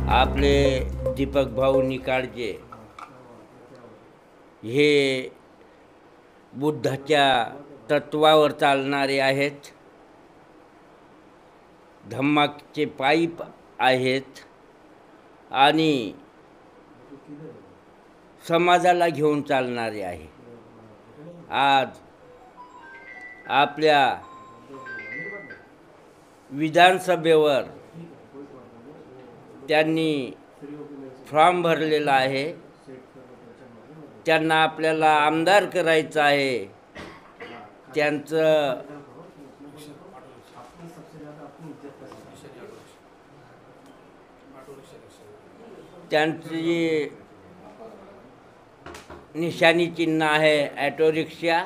आपले दीपक भाऊ निकाळजे हे बुद्धाच्या तत्वावर चालणारे आहेत, धम्माचे पाईप आहेत आणि समाजाला घेऊन चालणारे आहे। आज आपल्या विधानसभेवर त्यांनी फॉर्म भरलेला आहे, त्यांना आपल्याला आमदार करायचं आहे। त्यांची निशाणी चिन्ह आहे ॲटो रिक्षा।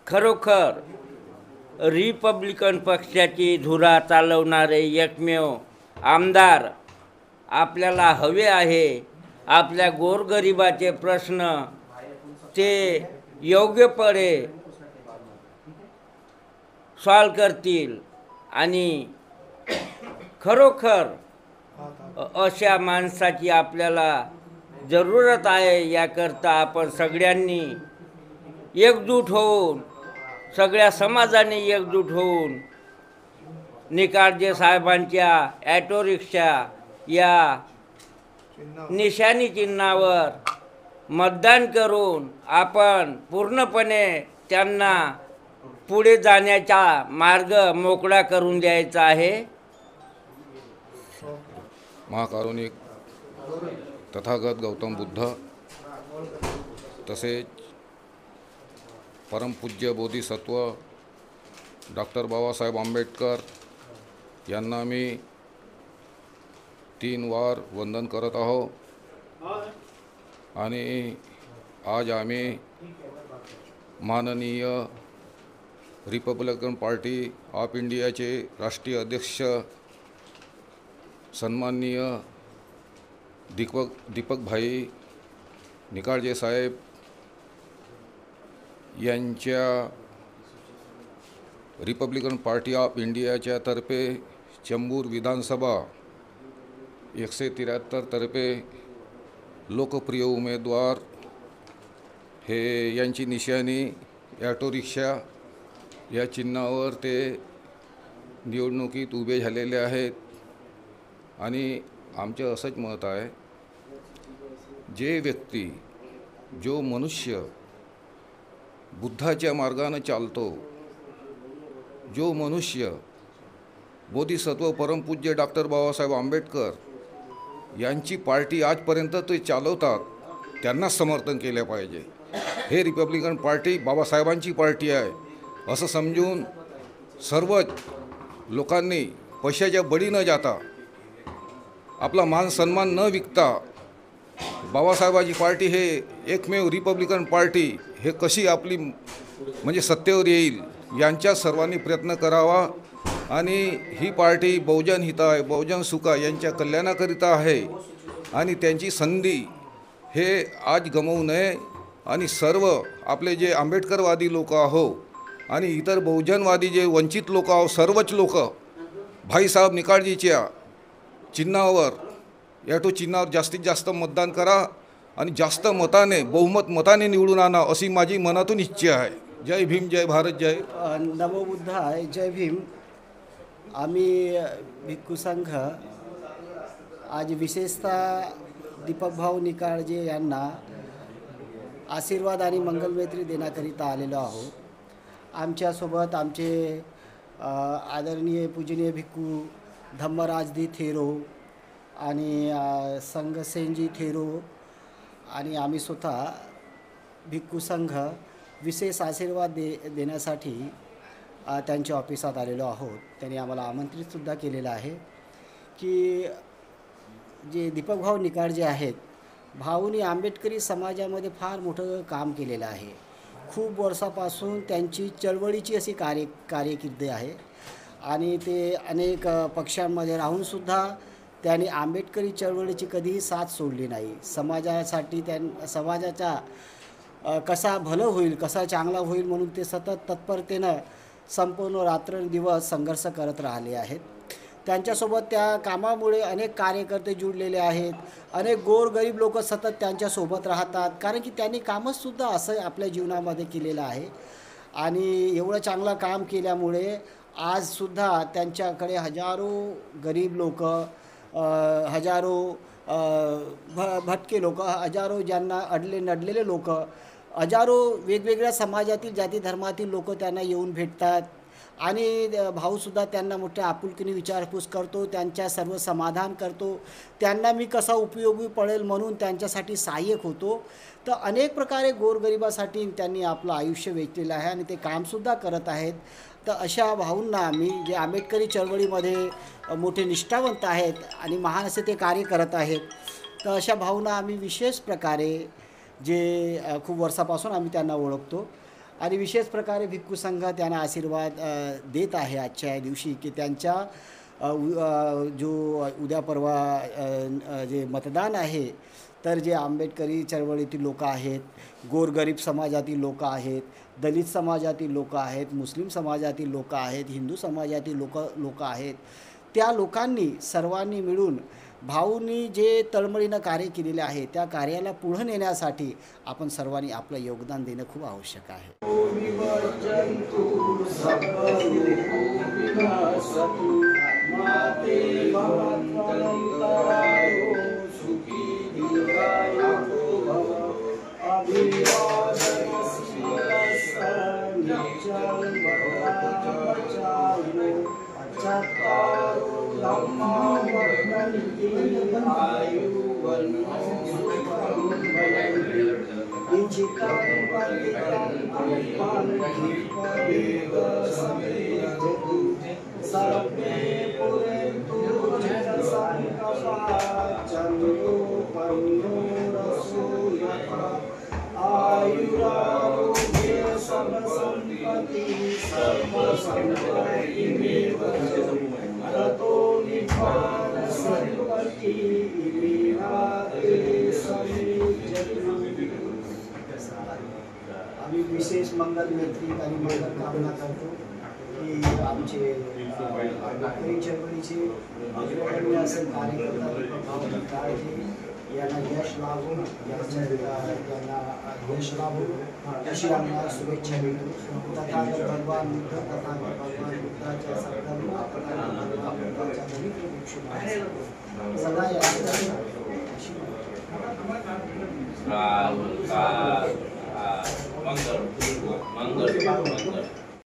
खरोखर रिपब्लिकन पक्षाची धुरा चालवणारे एकमेव आमदार आपल्याला हवे आहे। आपल्या गोरगरिबाचे प्रश्न ते योग्यपणे सॉल्व करतील आणि खरोखर अशा माणसाची आपल्याला जरूरत आहे। याकरता आपण सगळ्यांनी एकजूट होऊन, सगळ्या समाजाने एकजूट होऊन निकाळजे साहेबांच्या ॲटो रिक्षा या निशाणी चिन्हावर मतदान करून आपण पूर्णपणे त्यांना पुढे जाण्याचा मार्ग मोकळा करून द्यायचा आहे। महाकारुणिक तथागत गौतम बुद्ध तसेच परमपूज्य बोधिसत्व डॉक्टर बाबासाहेब आंबेडकर यांना मी 3 वार वंदन करत आहोत आणि आज आम्ही माननीय रिपब्लिकन पार्टी ऑफ इंडियाचे राष्ट्रीय अध्यक्ष सन्माननीय दीपक भाई निकाळजे साहेब यांच्या रिपब्लिकन पार्टी ऑफ इंडियाच्या तर्फे चेंबूर विधानसभा 173 तर्फे लोकप्रिय उमेदवार हे यांची निशाणी ॲटो रिक्षा या चिन्हावर ते निवडणुकीत उभे झालेले आहेत। आणि आमचं असंच मत आहे, जे व्यक्ती जो मनुष्य बुद्धाच्या मार्गाने चालतो, जो मनुष्य बोधिसत्व परमपूज्य डॉक्टर बाबासाहेब आंबेडकर यांची पार्टी आजपर्यंत ते चालवतात, त्यांना समर्थन केले पाहिजे। हे रिपब्लिकन पार्टी बाबासाहेबांची पार्टी आहे असं समजून सर्वच लोकांनी पैशाच्या बळी न जाता, आपला मान सन्मान न विकता बाबासाहेबांची पार्टी हे एकमेव रिपब्लिकन पार्टी हे कशी आपली म्हणजे सत्तेवर येईल यांच्या सर्वांनी प्रयत्न करावा। आणि ही पार्टी बहुजन हिताय बहुजन सुखा यांच्या कल्याणाकरिता आहे आणि त्यांची संधी हे आज गमावू नये। आणि सर्व आपले जे आंबेडकरवादी लोक आहो आणि इतर बहुजनवादी जे वंचित लोक आहो, सर्वच लोक भाईसाहेब निकाळजेच्या चिन्हावर ॲटो चिन्हावर जास्तीत जास्त मतदान करा आणि जास्त मताने बहुमत मताने निवडून आणा अशी माझी मनातून इच्छा आहे। जय भीम, जय भारत, जय नमो बुद्धाय, जय भीम। आम्ही भिक्खू संघ आज विशेषतः दीपक भाऊ निकाळजे यांना आशीर्वाद आणि मंगलमैत्री देण्याकरिता आलेलो आहोत। आमच्यासोबत आमचे आदरणीय पूजनीय भिक्खू धम्मराजदी थेरो आणि संघसेनजी थेरो आणि आम्ही स्वतः भिक्खू संघ विशेष आशीर्वाद देण्यासाठी त्यांच्या ऑफिसात आलेलो आहोत। त्यांनी आम्हाला आमंत्रितसुद्धा केलेलं आहे की जे दीपक भाऊ निकाळजे आहेत, भाऊनी आंबेडकरी समाजामध्ये फार मोठं काम केलेलं आहे। खूप वर्षापासून त्यांची चळवळीची अशी कार्यकिर्दी आहे आणि ते अनेक पक्षांमध्ये राहूनसुद्धा त्यांनी आंबेडकरी चळवळीची कधीही साथ सोडली नाही। समाजासाठी समाजाचा कसा भलं होईल, कसा चांगला होईल म्हणून ते सतत तत्परतेनं संपूर्ण रात्रंदिवस संघर्ष करत राहिले आहेत। त्यांच्यासोबत त्या कामामुळे अनेक कार्यकर्ते जुळलेले आहेत. अनेक गोरगरीब लोक सतत त्यांच्यासोबत राहतात, कारण की त्यांनी कामचसुद्धा असं आपल्या जीवनामध्ये केलेलं आहे. आणि एवढं चांगलं काम केल्यामुळे आजसुद्धा त्यांच्याकडे हजारो गरीब लोक, हजारो भटके लोक, हजारो ज्यांना अडले नडलेले लोक, हजारो वेगवेगळ्या समाजातील जाती धर्मातील लोक त्यांना येऊन भेटतात. आणि भाऊसुद्धा त्यांना मोठ्या आपुलकीने विचारपूस करतो, त्यांच्या सर्व समाधान करतो, त्यांना मी कसा उपयोगी पडेल म्हणून त्यांच्यासाठी सहाय्यक होतो. तर अनेक प्रकारे गोरगरिबासाठी त्यांनी आपलं आयुष्य वेचलेलं आहे आणि ते कामसुद्धा करत आहेत. तर अशा भाऊंना आम्ही, जे आंबेडकरी चळवळीमध्ये मोठे निष्ठावंत आहेत आणि महान असे ते कार्य करत आहेत, तर अशा भाऊंना आम्ही विशेष प्रकारे, जे खूप वर्षापासून आम्ही त्यांना ओळखतो आणि विशेष प्रकारे भिक्खू संघ त्यांना आशीर्वाद देत आहे आजच्या दिवशी, की त्यांच्या जो उद्या परवा जे मतदान आहे, तर जे आंबेडकरी चळवळीतील लोक आहेत, गोरगरीब समाजातील लोक आहेत, दलित समाजातील लोक आहेत, मुस्लिम समाजातील लोक आहेत, हिंदू समाजातील लोक आहेत, त्या लोकांनी सर्वांनी मिळून भाऊंनी जे तळमळीनं कार्य केलेले आहे त्या कार्याला पुढे नेण्यासाठी आपण सर्वांनी आपलं योगदान देणं खूप आवश्यक आहे. आम्ही विशेष मंगल मैत्री आणि मंगल कामना करतो की आमचे आंबेडकरी चळवळीचे अग्रगण्य असे कार्यकर्ता काळजी यांना यश लाभून, यांना यश लाभून अशी आम्हाला शुभेच्छा देतो. तथागत भगवान बुद्ध, तथागत भगवान बुद्धाच्या सद्गुणा, तथागत बुद्धाच्या पवित्र वृक्षात सदा या मंगल मंगल मंगल